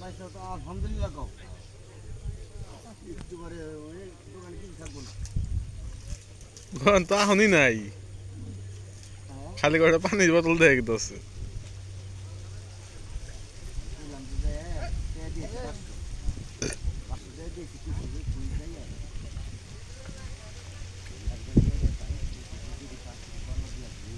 আলহামদুলিল্লাহ কও একটু পরে ওই দোকানে কিছু থাকবো না ঘন তো এখনই নাই হ্যাঁ খালি কটা পানির বোতল দেখে গেছে বললাম যে দিয়েছি 500 টাকা দিয়েছি কিছু তুই যাই আর একবার জায়গায় পাই যদি 500 টাকা দিয়ে আসবি